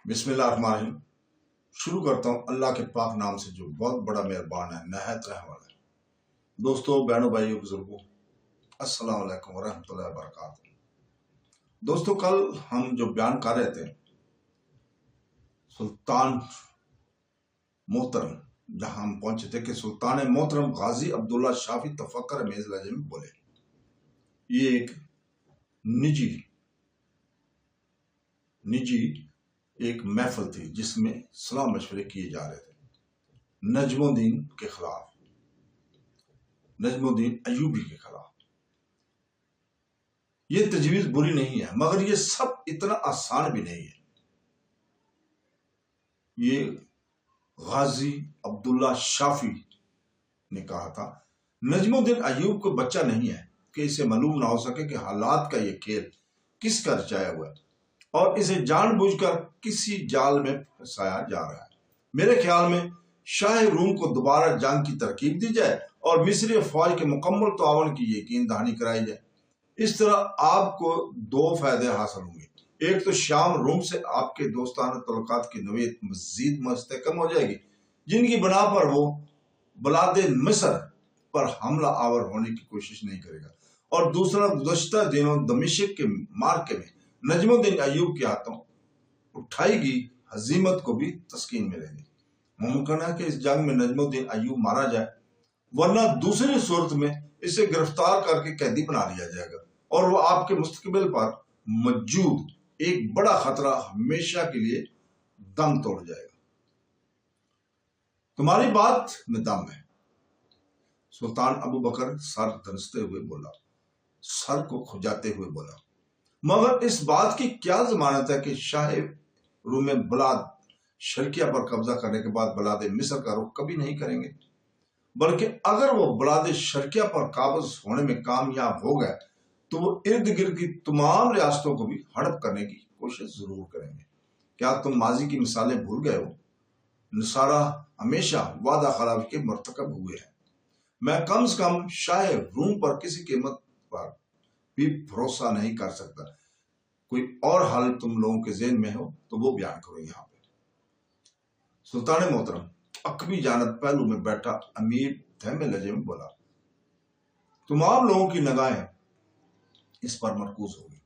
बिस्मिल्लाह रहमान रहीम। शुरू करता हूँ अल्लाह के पाक नाम से जो बहुत बड़ा मेहरबान है, नहायत रहम वाला है। दोस्तों, बहनों, भाइयों, बुजुर्गों, अस्सलाम वालेकुम वरहमतुल्लाहि वबरकातुहू। दोस्तों, कल हम जो बयान कर रहे थे, सुल्तान मोहतरम, जहां हम पहुंचे थे कि सुल्तान मोहतरम गाजी अब्दुल्ला शाफी तफक्कर अमेज लहजे में बोले। ये एक निजी एक महफिल थी जिसमें सलाह मशवरे किए जा रहे थे नजमुद्दीन के खिलाफ, नजमुद्दीन अय्यूबी के खिलाफ। ये तजवीज बुरी नहीं है, मगर ये सब इतना आसान भी नहीं है। ये गाजी अब्दुल्ला शाफी ने कहा था नजमुद्दीन अय्यूब को बच्चा नहीं है कि इसे मालूम ना हो सके कि हालात का ये खेल किसका रचाया हुआ है और इसे जानबूझकर किसी जाल में फंसाया जा रहा है। मेरे ख्याल में शाह रूम को दोबारा जंग की तरकीब दी जाए और मिस्री फौज के मुकम्मल तावन की यकीन दहानी कराई जाए। इस तरह आपको दो फायदे हासिल होंगे। एक तो शाम रूम से आपके दोस्ताना तल्लुकात की नवीयत मजीद मुस्तहकम हो जाएगी, जिनकी बना पर वो बलाद मिस्र पर हमला आवर होने की कोशिश नहीं करेगा। और दूसरा, गुज़श्ता दिनों दमिश्क के मार्के में नजमुद्दीन अय्यूब के हाथों उठाई गई हजीमत को भी तस्कीन मिलेगी। मुमकिन है कि इस जंग में नजमुद्दीन अय्यूब मारा जाए, वरना दूसरी सूरत में इसे गिरफ्तार करके कैदी बना लिया जाएगा और वो आपके मुस्तकबिल पर मौजूद एक बड़ा खतरा हमेशा के लिए दम तोड़ जाएगा। तुम्हारी बात में दम है, सुल्तान अबू बकर सर धंसते हुए बोला, सर को खुजाते हुए बोला। मगर इस बात की क्या जमानत है कि शाह रूम में बलाद शर्किया पर कब्जा करने के बाद बलाद मिस्र का रुख कभी नहीं करेंगे, बल्कि अगर वो बलाद शर्किया पर काबज होने में कामयाब हो गए तो वो इर्द गिर्द की तमाम रियासतों को भी हड़प करने की कोशिश जरूर करेंगे। क्या तुम माजी की मिसालें भूल गए हो? नसारा हमेशा वादा खिलाफी के मर्तकब हुए हैं। मैं कम से कम शाह रूम पर किसी कीमत पर भी भरोसा नहीं कर सकता। कोई और हल तुम लोगों के ज़हन में हो तो वो बयान करो यहाँ पे। सुल्तान मोहतरम अकबी जानब पहलू में बैठा अमीर धैमे लहजे में बोला। तमाम लोगों की निगाहें इस पर मरकूज होगी।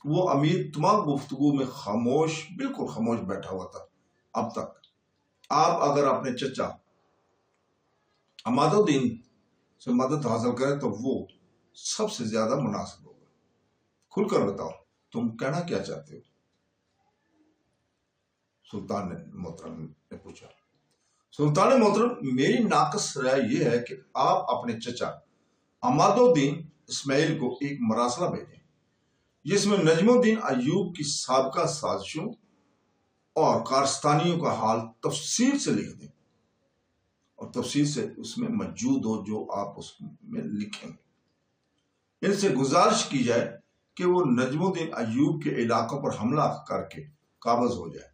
वो अमीर तमाम गुफ्तगू में खामोश, बिल्कुल खामोश बैठा हुआ था अब तक। आप अगर अपने चचा अमादुद्दीन से मदद हासिल करें तो वो सबसे ज्यादा मुनासिब होगा। खुलकर बताओ, तुम कहना क्या चाहते हो? सुल्तान मोहतरम ने पूछा। सुल्तान मोहतरम, मेरी नाकस राय यह है कि आप अपने चचा अमादुद्दीन इस्माइल को एक मरासला भेजें जिसमें नजमुद्दीन अय्यूब की साबका साजिशों और कारस्तानियों का हाल तफसील से लिख दें और तफसील से उसमें मौजूद हो जो आप उसमें लिखेंगे। इनसे गुजारिश की जाए कि वो नजमुद्दीन अय्यूब के इलाकों पर हमला करके काबज हो जाए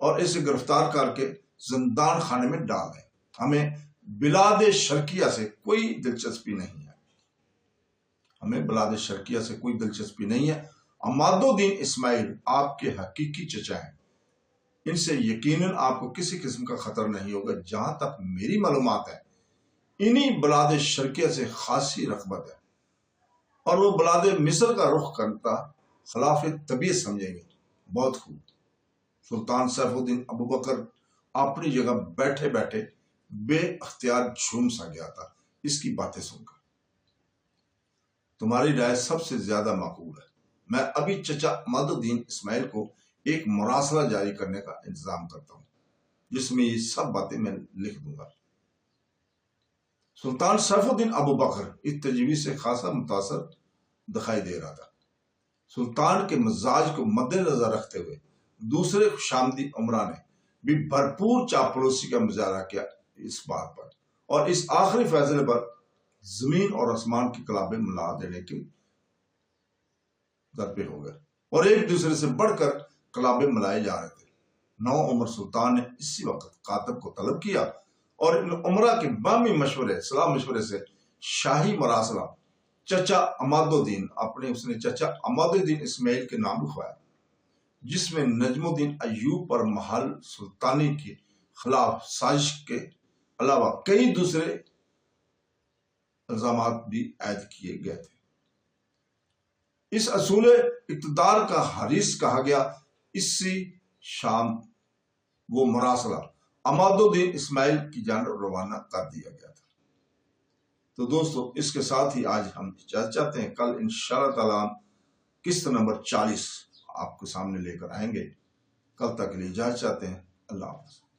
और इसे गिरफ्तार करके जिंदान खाने में डाल दें। हमें बिलाद शर्किया से कोई दिलचस्पी नहीं है। हमें बिलाद शर्किया से कोई दिलचस्पी नहीं है। अमादुद्दीन इस्माइल आपके हकीकी चचा हैं। इनसे यकीनन आपको किसी किस्म का खतरा नहीं होगा। जहां तक मेरी मालूमात है, इन्हीं बिलाद शर्किया से खासी रगबत है और वो बिलाद मिस्र का रुख करता खिलाफ तबीयत समझेंगे। बहुत खूब। सुल्तान सैफुद्दीन अबू बकर अपनी जगह बैठे बैठे बेअख्तियार झूम सा गया था इसकी बातें सुनकर। तुम्हारी राय सबसे ज्यादा माकूल है। मैं अभी चचा अमादुद्दीन इस्माइल को एक मुरासला जारी करने का इंतजाम करता हूं जिसमें ये सब बातें मैं लिख दूंगा। सुल्तान सैफुद्दीन अबू बकर इस तजवीज से खासा मुतासर दिखाई दे रहा था। सुल्तान के मिजाज को मद्देनजर रखते हुए दूसरे खुशामदी उमरा ने भी भरपूर चापलूसी का मुजाहरा किया इस बात पर और इस आखिरी फैसले पर जमीन और आसमान की कलाबे मिला देने के दर पे हो गए और एक दूसरे से बढ़कर कलाबे मिलाए जा रहे थे। नौ उमर सुल्तान ने इसी वक्त कातब को तलब किया और इन उमरा के बामी सलाह मशवरे से शाही मरासला चचा अमादुद्दीन उसने चचा अमादुद्दीन इस्माइल के नाम लिखवाया। جس میں نجم الدین ایوب پر محل سلطانی کے خلاف سازش کے علاوہ کئی دوسرے الزامات بھی عائد کیے گئے تھے۔ اس اصول اقتدار کا حریص کہا گیا اسی شام وہ مراسلہ عماد الدین اسماعیل کی جانب روانہ کر دیا گیا تھا۔ تو دوستو اس کے ساتھ ہی آج ہم اجازت چاہتے ہیں، کل انشاءاللہ تعالیٰ قسط نمبر 40 آپ کے سامنے لے کر آئیں گے۔ کل تک کے لیے اجازت چاہتے ہیں، اللہ حافظ۔